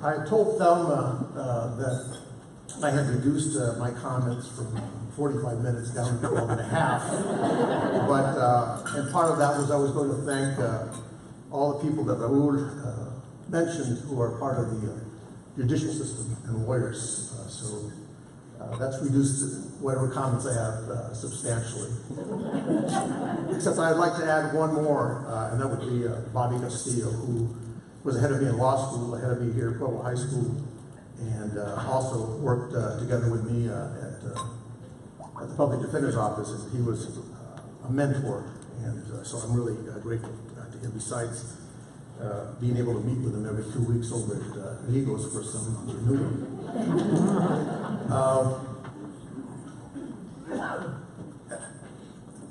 I told Thelma that I had reduced my comments from 45 minutes down to 12 and a half. And part of that was I was going to thank all the people that Raul mentioned who are part of the judicial system and lawyers. So that's reduced whatever comments I have substantially. Except I'd like to add one more, and that would be Bobby Castillo, who was ahead of me in law school, ahead of me here at Pueblo High School, and also worked together with me at the Public Defender's Office, and he was a mentor, and so I'm really grateful to him, besides being able to meet with him every 2 weeks over at Legos for some renewal.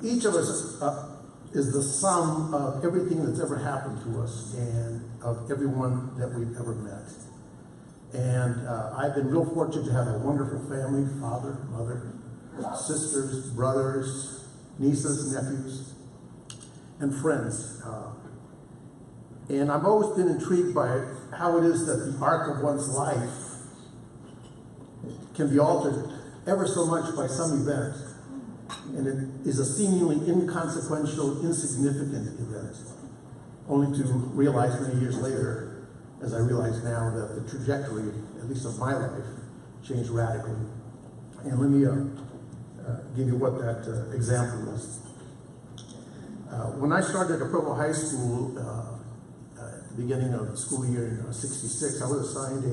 Each of us is the sum of everything that's ever happened to us and of everyone that we've ever met. And I've been real fortunate to have a wonderful family, father, mother, sisters, brothers, nieces, nephews, and friends. And I've always been intrigued by how it is that the arc of one's life can be altered ever so much by some event. And it is a seemingly inconsequential, insignificant event, only to realize many years later, as I realize now, that the trajectory, at least of my life, changed radically. And let me give you what that example is. When I started at Pueblo High School at the beginning of the school year in '66, I was assigned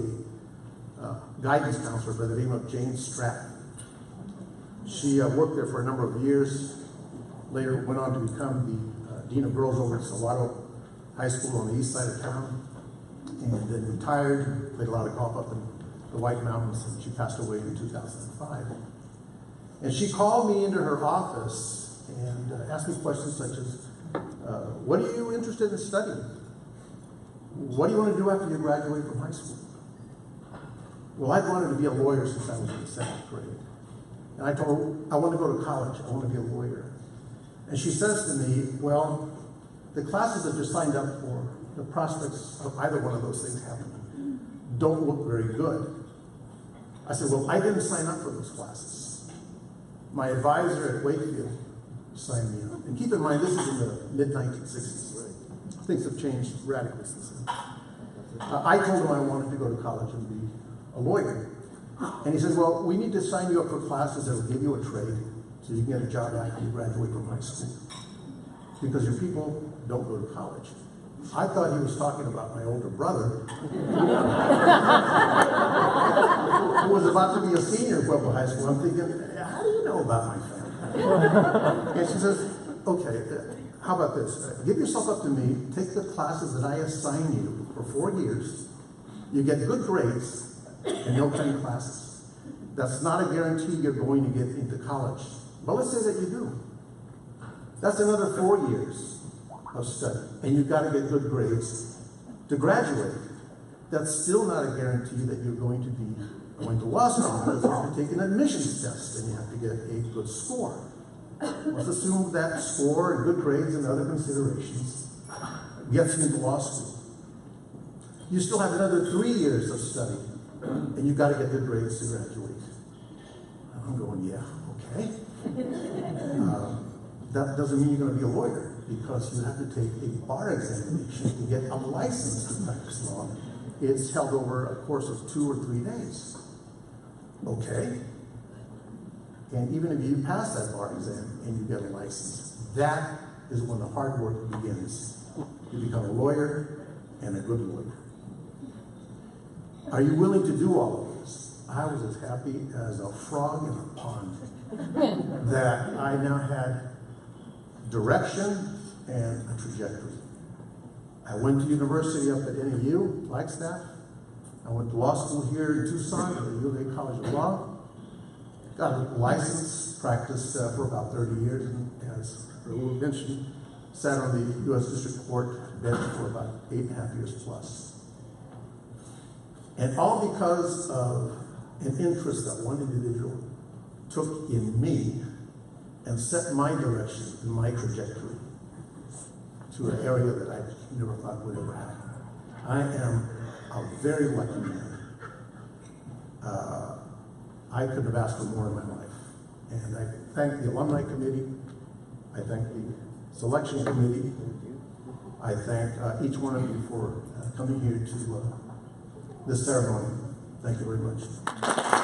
a guidance counselor by the name of Jane Stratton. She worked there for a number of years, later went on to become the Dean of Girls over at Salado High School on the east side of town, and then retired, played a lot of golf up in the White Mountains, and she passed away in 2005. And she called me into her office and asked me questions such as, what are you interested in studying? What do you want to do after you graduate from high school? Well, I've wanted to be a lawyer since I was in the 7th grade. And I told her, I want to go to college, I want to be a lawyer. And she says to me, well, the classes that you're signed up for, the prospects of either one of those things happening don't look very good. I said, well, I didn't sign up for those classes. My advisor at Wakefield signed me up. And keep in mind, this is in the mid-1960s, right? Things have changed radically since then. I told him I wanted to go to college and be a lawyer. And he said, well, we need to sign you up for classes that will give you a trade so you can get a job after you graduate from high school. Because your people don't go to college. I thought he was talking about my older brother, who was about to be a senior at Pueblo High School. I'm thinking, how do you know about my family? And she says, okay, how about this? Give yourself up to me, take the classes that I assign you for 4 years, you get good grades, and no 10 classes. That's not a guarantee you're going to get into college. But let's say that you do. That's another 4 years of study, and you've got to get good grades to graduate. That's still not a guarantee that you're going to be going to law school, because you have to take an admissions test, and you have to get a good score. Let's assume that score and good grades and other considerations gets you into law school. You still have another 3 years of study, and you've got to get good grades to graduate. I'm going, yeah, okay. That doesn't mean you're going to be a lawyer, because you have to take a bar examination to get a license to practice law. It's held over a course of 2 or 3 days. Okay. And even if you pass that bar exam and you get a license, that is when the hard work begins. You become a lawyer, and a good lawyer. Are you willing to do all of this? I was as happy as a frog in a pond that I now had direction and a trajectory. I went to university up at NAU, Flagstaff. I went to law school here in Tucson at the U of A College of Law. Got a license, practiced for about 30 years, and as Raul mentioned, sat on the U.S. District Court bench for about 8.5 years plus. And all because of an interest that one individual took in me and set my direction and my trajectory to an area that I never thought would ever happen. I am a very lucky man. I couldn't have asked for more in my life. And I thank the alumni committee. I thank the selection committee. I thank each one of you for coming here to this ceremony. Thank you very much.